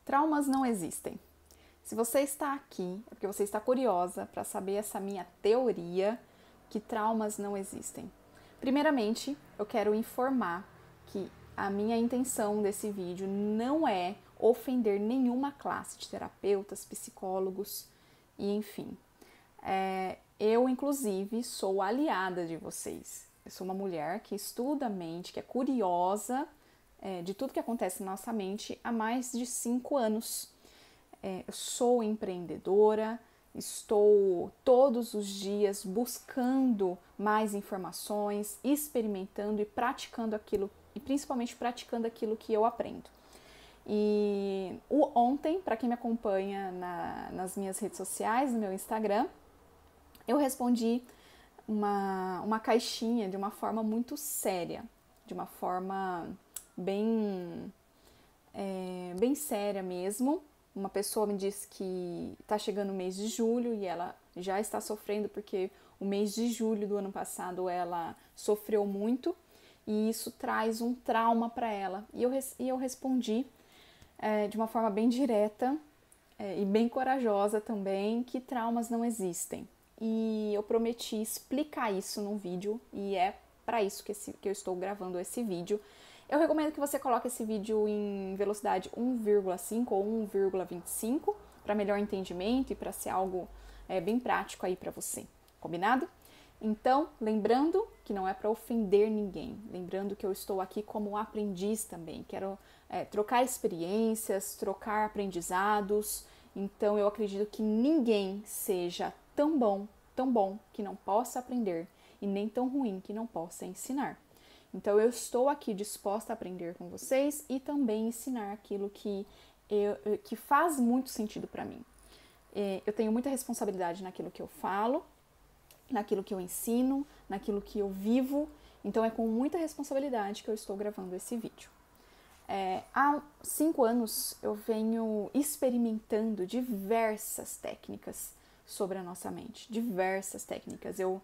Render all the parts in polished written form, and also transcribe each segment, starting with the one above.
Traumas não existem. Se você está aqui, é porque você está curiosa para saber essa minha teoria que traumas não existem. Primeiramente, eu quero informar que a minha intenção desse vídeo não é ofender nenhuma classe de terapeutas, psicólogos e enfim. Eu, inclusive, sou aliada de vocês. Eu sou uma mulher que estuda a mente, que é curiosa de tudo que acontece na nossa mente há mais de 5 anos. Eu sou empreendedora, estou todos os dias buscando mais informações, experimentando e praticando aquilo, e principalmente praticando aquilo que eu aprendo. E ontem, para quem me acompanha nas minhas redes sociais, no meu Instagram, eu respondi uma caixinha de uma forma muito séria, de uma forma bem séria mesmo. Uma pessoa me disse que está chegando o mês de julho e ela já está sofrendo porque o mês de julho do ano passado ela sofreu muito e isso traz um trauma para ela. E eu respondi de uma forma bem direta e bem corajosa também que traumas não existem. E eu prometi explicar isso num vídeo e é para isso que eu estou gravando esse vídeo. Eu recomendo que você coloque esse vídeo em velocidade 1,5 ou 1,25 para melhor entendimento e para ser algo bem prático aí para você, combinado? Então, lembrando que não é para ofender ninguém, lembrando que eu estou aqui como aprendiz também, quero trocar experiências, trocar aprendizados, então eu acredito que ninguém seja tão bom que não possa aprender e nem tão ruim que não possa ensinar. Então eu estou aqui disposta a aprender com vocês e também ensinar aquilo que faz muito sentido para mim. Eu tenho muita responsabilidade naquilo que eu falo, naquilo que eu ensino, naquilo que eu vivo, então é com muita responsabilidade que eu estou gravando esse vídeo. Há 5 anos eu venho experimentando diversas técnicas sobre a nossa mente, diversas técnicas. Eu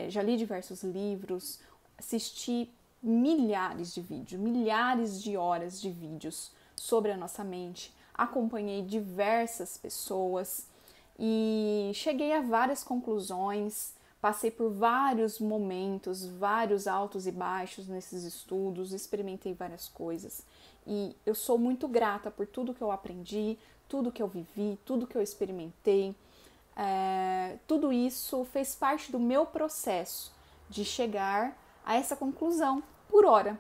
já li diversos livros, assisti milhares de vídeos, milhares de horas de vídeos sobre a nossa mente, acompanhei diversas pessoas e cheguei a várias conclusões, passei por vários momentos, vários altos e baixos nesses estudos, experimentei várias coisas e eu sou muito grata por tudo que eu aprendi, tudo que eu vivi, tudo que eu experimentei. Tudo isso fez parte do meu processo de chegar a essa conclusão por hora.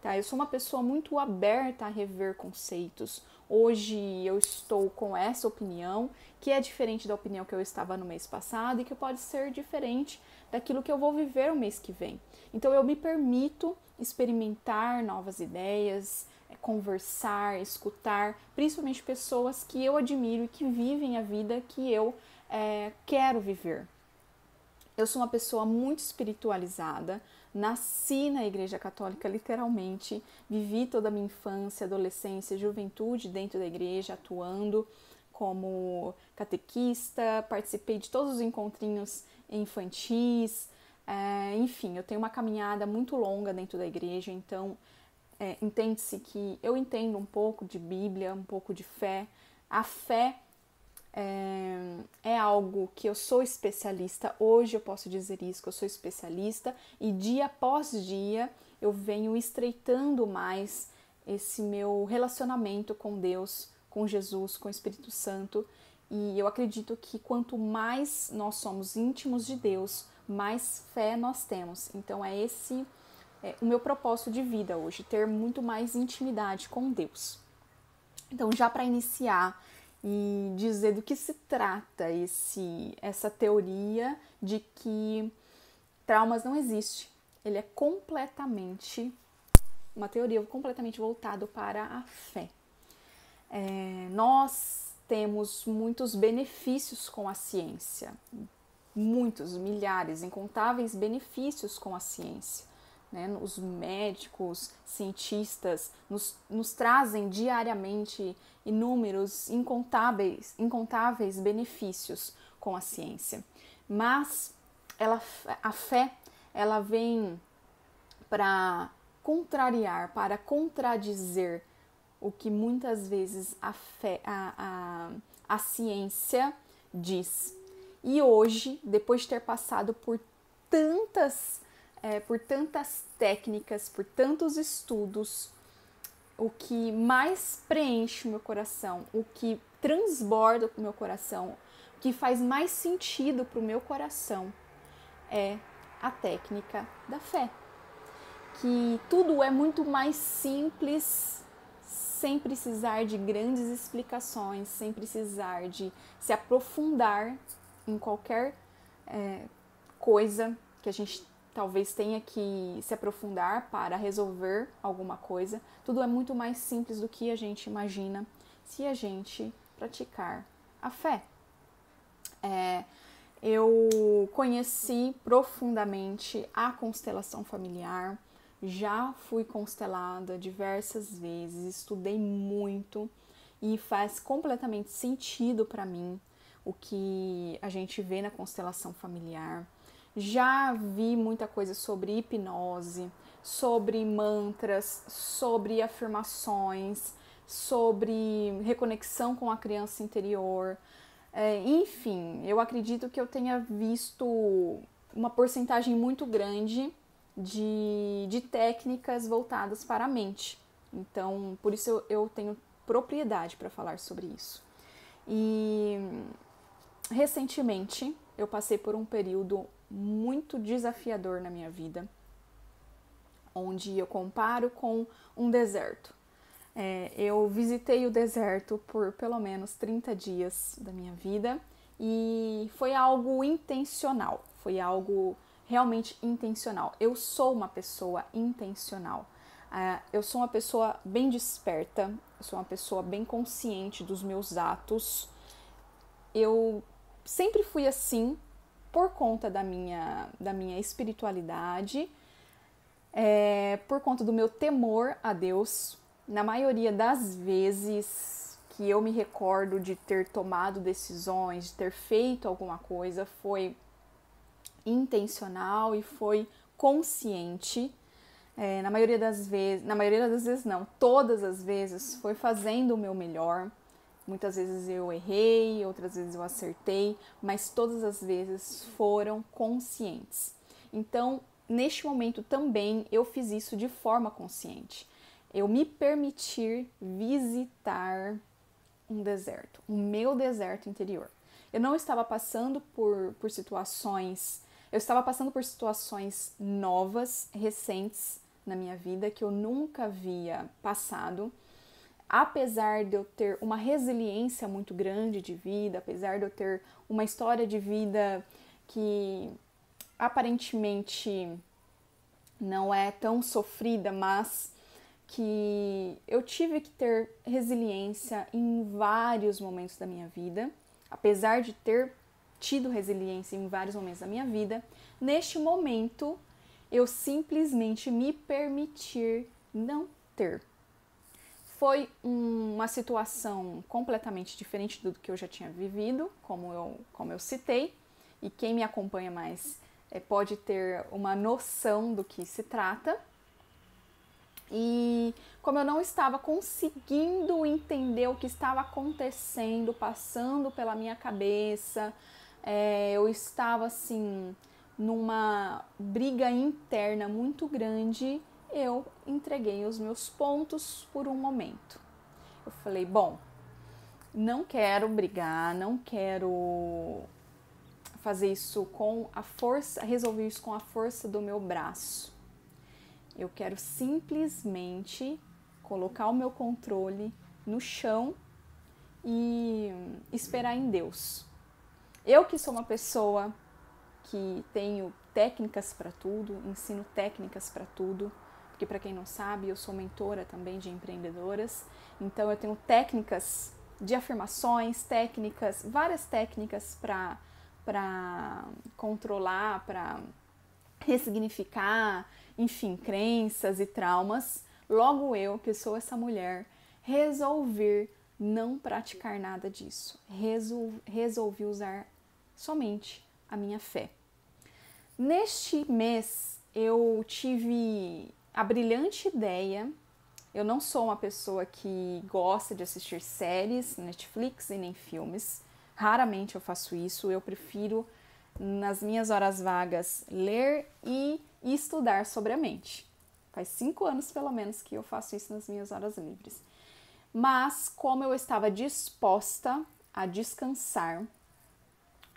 Tá? Eu sou uma pessoa muito aberta a rever conceitos. Hoje eu estou com essa opinião, que é diferente da opinião que eu estava no mês passado e que pode ser diferente daquilo que eu vou viver o mês que vem. Então eu me permito experimentar novas ideias, conversar, escutar, principalmente pessoas que eu admiro e que vivem a vida que eu quero viver. Eu sou uma pessoa muito espiritualizada, nasci na Igreja Católica literalmente, vivi toda a minha infância, adolescência, juventude dentro da igreja, atuando como catequista, participei de todos os encontrinhos infantis, enfim, eu tenho uma caminhada muito longa dentro da igreja, então entende-se que eu entendo um pouco de Bíblia, um pouco de fé. A fé é algo que eu sou especialista, hoje eu posso dizer isso, que eu sou especialista e dia após dia eu venho estreitando mais esse meu relacionamento com Deus, com Jesus, com o Espírito Santo e eu acredito que quanto mais nós somos íntimos de Deus, mais fé nós temos. Então é esse o meu propósito de vida hoje, ter muito mais intimidade com Deus. Então já para iniciar e dizer do que se trata essa teoria de que traumas não existe. Ele é completamente, uma teoria completamente voltada para a fé. Nós temos muitos benefícios com a ciência, muitos, milhares, incontáveis benefícios com a ciência. Os médicos, cientistas nos trazem diariamente inúmeros, incontáveis benefícios com a ciência. Mas a fé, ela vem para contrariar, para contradizer o que muitas vezes a ciência diz. E hoje, depois de ter passado por tantas técnicas, por tantos estudos, o que mais preenche o meu coração, o que transborda o meu coração, o que faz mais sentido para o meu coração é a técnica da fé. Que tudo é muito mais simples, sem precisar de grandes explicações, sem precisar de se aprofundar em qualquer coisa que a gente talvez tenha que se aprofundar para resolver alguma coisa. Tudo é muito mais simples do que a gente imagina se a gente praticar a fé. Eu conheci profundamente a constelação familiar, já fui constelada diversas vezes, estudei muito e faz completamente sentido para mim o que a gente vê na constelação familiar. Já vi muita coisa sobre hipnose, sobre mantras, sobre afirmações, sobre reconexão com a criança interior. Enfim, eu acredito que eu tenha visto uma porcentagem muito grande de técnicas voltadas para a mente. Então, por isso eu tenho propriedade para falar sobre isso. E recentemente eu passei por um período muito desafiador na minha vida, onde eu comparo com um deserto. Eu visitei o deserto por pelo menos 30 dias da minha vida e foi algo intencional, foi algo realmente intencional. Eu sou uma pessoa intencional, eu sou uma pessoa bem desperta, eu sou uma pessoa bem consciente dos meus atos. Eu sempre fui assim por conta da minha espiritualidade, por conta do meu temor a Deus. Na maioria das vezes que eu me recordo de ter tomado decisões, de ter feito alguma coisa, foi intencional e foi consciente. Na maioria das vezes não, todas as vezes foi fazendo o meu melhor. Muitas vezes eu errei, outras vezes eu acertei, mas todas as vezes foram conscientes. Então, neste momento também eu fiz isso de forma consciente. Eu me permitir visitar um deserto, o meu deserto interior. Eu não estava passando por situações, eu estava passando por situações novas, recentes na minha vida, que eu nunca havia passado. Apesar de eu ter uma resiliência muito grande de vida, apesar de eu ter uma história de vida que aparentemente não é tão sofrida, mas que eu tive que ter resiliência em vários momentos da minha vida, apesar de ter tido resiliência em vários momentos da minha vida, neste momento eu simplesmente me permitir não ter. Foi uma situação completamente diferente do que eu já tinha vivido, como eu citei, e quem me acompanha mais pode ter uma noção do que se trata. E como eu não estava conseguindo entender o que estava acontecendo, passando pela minha cabeça, eu estava assim numa briga interna muito grande, eu entreguei os meus pontos por um momento. Eu falei, bom, não quero brigar, não quero fazer isso com a força, resolver isso com a força do meu braço. Eu quero simplesmente colocar o meu controle no chão e esperar em Deus. Eu que sou uma pessoa que tenho técnicas para tudo, ensino técnicas para tudo, porque para quem não sabe, eu sou mentora também de empreendedoras, então eu tenho técnicas de afirmações, várias técnicas para controlar, para ressignificar, enfim, crenças e traumas. Logo eu, que sou essa mulher, resolvi não praticar nada disso. Resolvi usar somente a minha fé. Neste mês, eu tive a brilhante ideia Eu não sou uma pessoa que gosta de assistir séries, Netflix e nem filmes. Raramente eu faço isso. Eu prefiro, nas minhas horas vagas, ler e estudar sobre a mente. Faz 5 anos, pelo menos, que eu faço isso nas minhas horas livres. Mas, como eu estava disposta a descansar,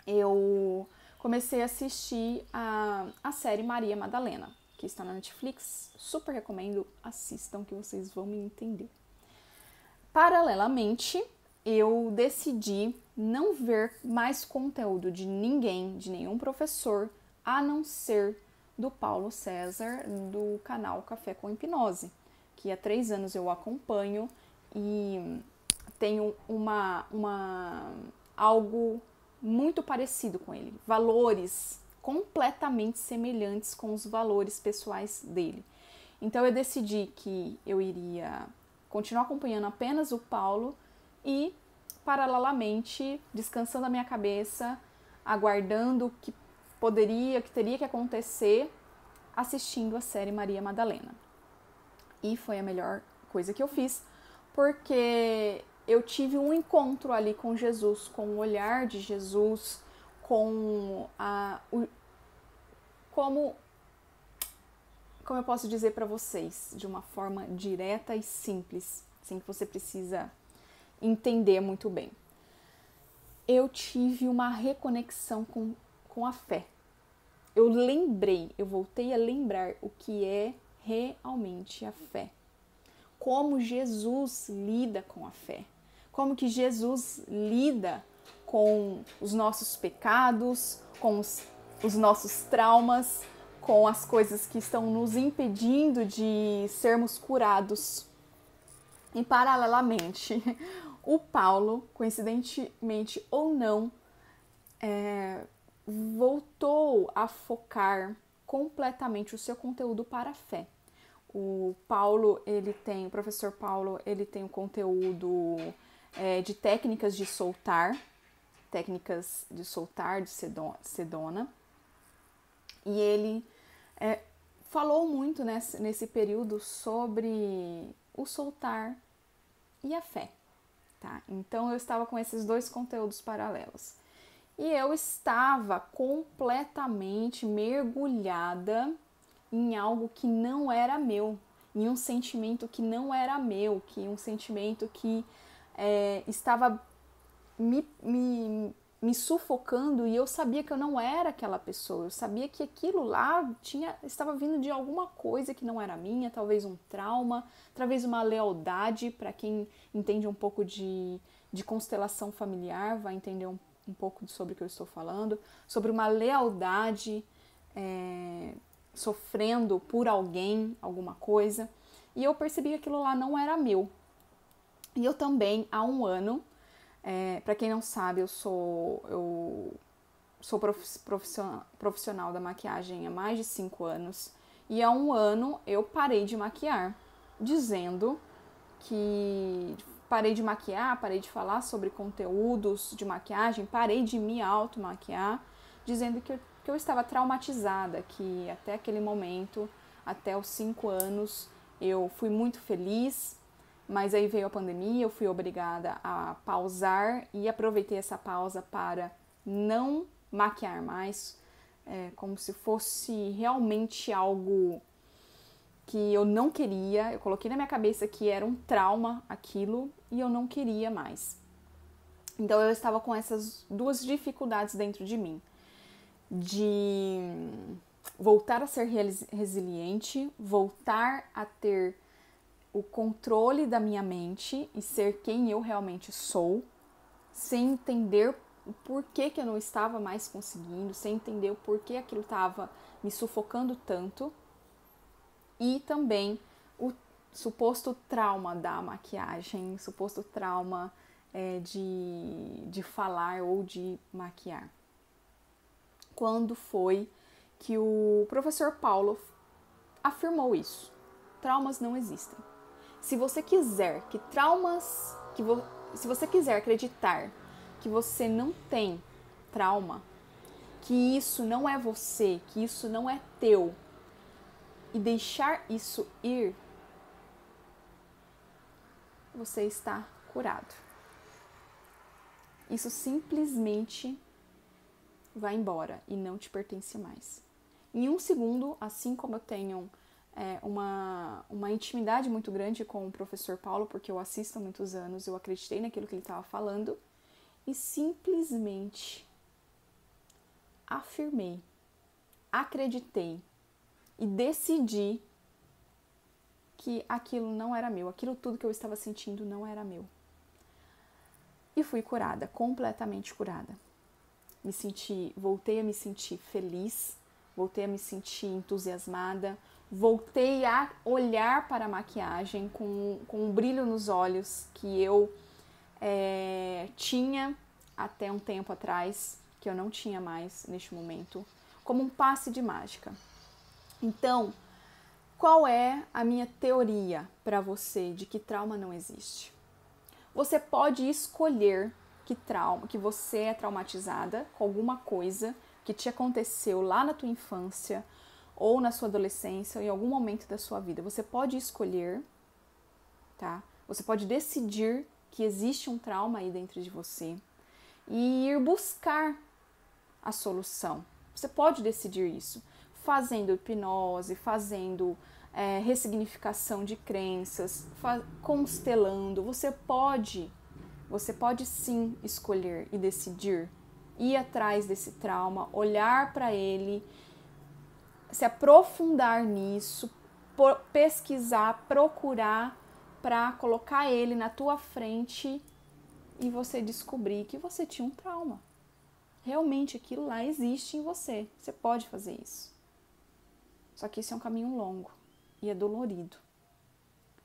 eu comecei a assistir a série Maria Madalena, que está na Netflix. Super recomendo, assistam que vocês vão me entender. Paralelamente, eu decidi não ver mais conteúdo de ninguém, de nenhum professor, a não ser do Paulo César, do canal Café com Hipnose, que há 3 anos eu acompanho e tenho algo muito parecido com ele, valores completamente semelhantes com os valores pessoais dele. Então eu decidi que eu iria continuar acompanhando apenas o Paulo e, paralelamente, descansando a minha cabeça, aguardando o que teria que acontecer, assistindo a série Maria Madalena. E foi a melhor coisa que eu fiz, porque eu tive um encontro ali com Jesus, com o olhar de Jesus, como eu posso dizer para vocês, de uma forma direta e simples, sem que você precisa entender muito bem. Eu tive uma reconexão com a fé. Eu voltei a lembrar o que é realmente a fé. Como Jesus lida com a fé. Como que Jesus lida com os nossos pecados, com os nossos traumas, com as coisas que estão nos impedindo de sermos curados. E, paralelamente, o Paulo, coincidentemente ou não, voltou a focar completamente o seu conteúdo para a fé. O professor Paulo, ele tem o conteúdo de técnicas de soltar de Sedona. E ele falou muito nesse período sobre o soltar e a fé, tá? Então eu estava com esses 2 conteúdos paralelos. E eu estava completamente mergulhada em algo que não era meu, em um sentimento que não era meu, um sentimento que estava me sufocando, e eu sabia que eu não era aquela pessoa, eu sabia que aquilo lá estava vindo de alguma coisa que não era minha, talvez um trauma, talvez uma lealdade. Para quem entende um pouco de constelação familiar, vai entender um pouco sobre o que eu estou falando, sobre uma lealdade sofrendo por alguém, alguma coisa, e eu percebi que aquilo lá não era meu. E eu também, há um ano, para quem não sabe, eu sou profissional da maquiagem há mais de 5 anos, e há um ano eu parei de maquiar, dizendo que parei de maquiar, parei de falar sobre conteúdos de maquiagem, parei de me automaquiar, dizendo que eu estava traumatizada, que até aquele momento, até os 5 anos, eu fui muito feliz, mas aí veio a pandemia, eu fui obrigada a pausar e aproveitei essa pausa para não maquiar mais, como se fosse realmente algo que eu não queria. Eu coloquei na minha cabeça que era um trauma aquilo e eu não queria mais. Então eu estava com essas 2 dificuldades dentro de mim, de voltar a ser resiliente, voltar a ter o controle da minha mente e ser quem eu realmente sou, sem entender o porquê que eu não estava mais conseguindo, sem entender o porquê aquilo estava me sufocando tanto, e também o suposto trauma da maquiagem, o suposto trauma de falar ou de maquiar. Quando foi que o professor Paulo afirmou isso? Traumas não existem. Se você quiser se você quiser acreditar que você não tem trauma, que isso não é você, que isso não é teu, e deixar isso ir, você está curado. Isso simplesmente vai embora e não te pertence mais. Em um segundo, assim como eu tenho uma intimidade muito grande com o professor Paulo, porque eu assisto há muitos anos, eu acreditei naquilo que ele estava falando e simplesmente afirmei, acreditei e decidi que aquilo não era meu, aquilo tudo que eu estava sentindo não era meu. E fui curada, completamente curada. Voltei a me sentir feliz, voltei a me sentir entusiasmada, voltei a olhar para a maquiagem com um brilho nos olhos que eu tinha até um tempo atrás, que eu não tinha mais neste momento, como um passe de mágica. Então, qual é a minha teoria para você de que trauma não existe? Você pode escolher que você é traumatizada com alguma coisa que te aconteceu lá na tua infância ou na sua adolescência ou em algum momento da sua vida. Você pode escolher, tá? Você pode decidir que existe um trauma aí dentro de você e ir buscar a solução. Você pode decidir isso fazendo hipnose, fazendo ressignificação de crenças, constelando. Você pode sim escolher e decidir ir atrás desse trauma, olhar para ele, se aprofundar nisso, pesquisar, procurar para colocar ele na tua frente e você descobrir que você tinha um trauma. Realmente aquilo lá existe em você. Você pode fazer isso. Só que isso é um caminho longo e é dolorido.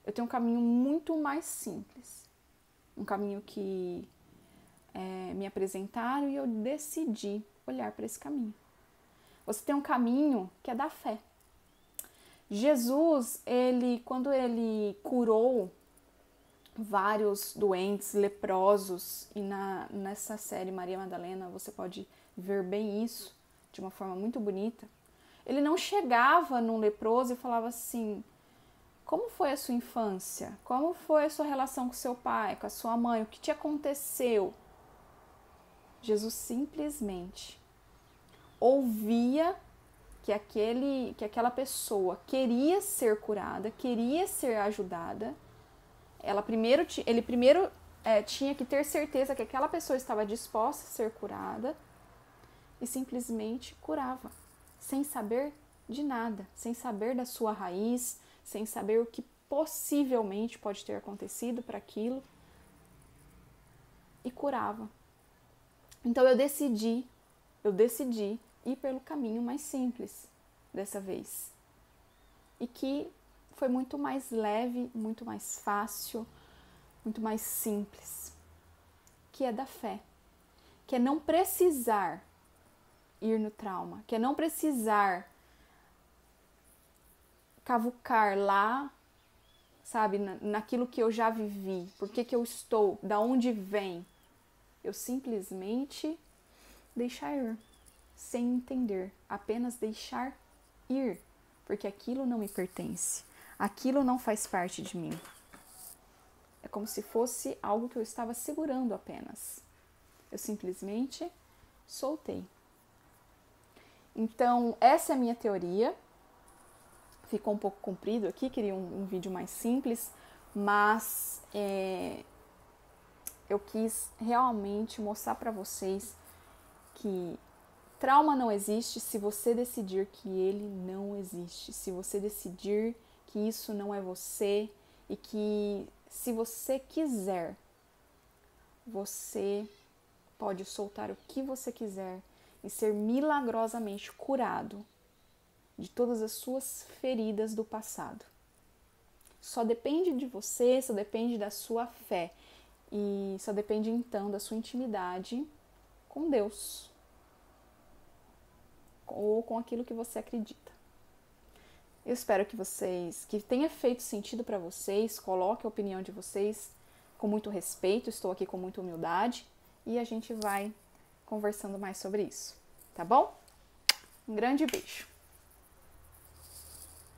Eu tenho um caminho muito mais simples. Um caminho que me apresentaram e eu decidi olhar para esse caminho. Você tem um caminho que é da fé. Jesus, quando ele curou vários doentes, leprosos, e nessa série Maria Madalena você pode ver bem isso de uma forma muito bonita, ele não chegava num leproso e falava assim: como foi a sua infância? Como foi a sua relação com seu pai, com a sua mãe? O que te aconteceu? Jesus simplesmente ouvia que aquela pessoa queria ser curada, queria ser ajudada. Ele primeiro tinha que ter certeza que aquela pessoa estava disposta a ser curada e simplesmente curava, sem saber de nada, sem saber da sua raiz, sem saber o que possivelmente pode ter acontecido para aquilo, e curava. Então eu decidi ir pelo caminho mais simples dessa vez. E que foi muito mais leve, muito mais fácil, muito mais simples. Que é da fé. Que é não precisar ir no trauma. Que é não precisar cavucar lá, sabe, naquilo que eu já vivi. Por que eu estou, da onde vem. Eu simplesmente deixar ir, sem entender, apenas deixar ir, porque aquilo não me pertence, aquilo não faz parte de mim. É como se fosse algo que eu estava segurando apenas. Eu simplesmente soltei. Então, essa é a minha teoria. Ficou um pouco comprido aqui, queria um vídeo mais simples, mas eu quis realmente mostrar para vocês que trauma não existe se você decidir que ele não existe, se você decidir que isso não é você e que se você quiser, você pode soltar o que você quiser e ser milagrosamente curado de todas as suas feridas do passado. Só depende de você, só depende da sua fé. E só depende, então, da sua intimidade com Deus. Ou com aquilo que você acredita. Eu espero que tenha feito sentido para vocês. Coloque a opinião de vocês com muito respeito. Estou aqui com muita humildade. E a gente vai conversando mais sobre isso. Tá bom? Um grande beijo.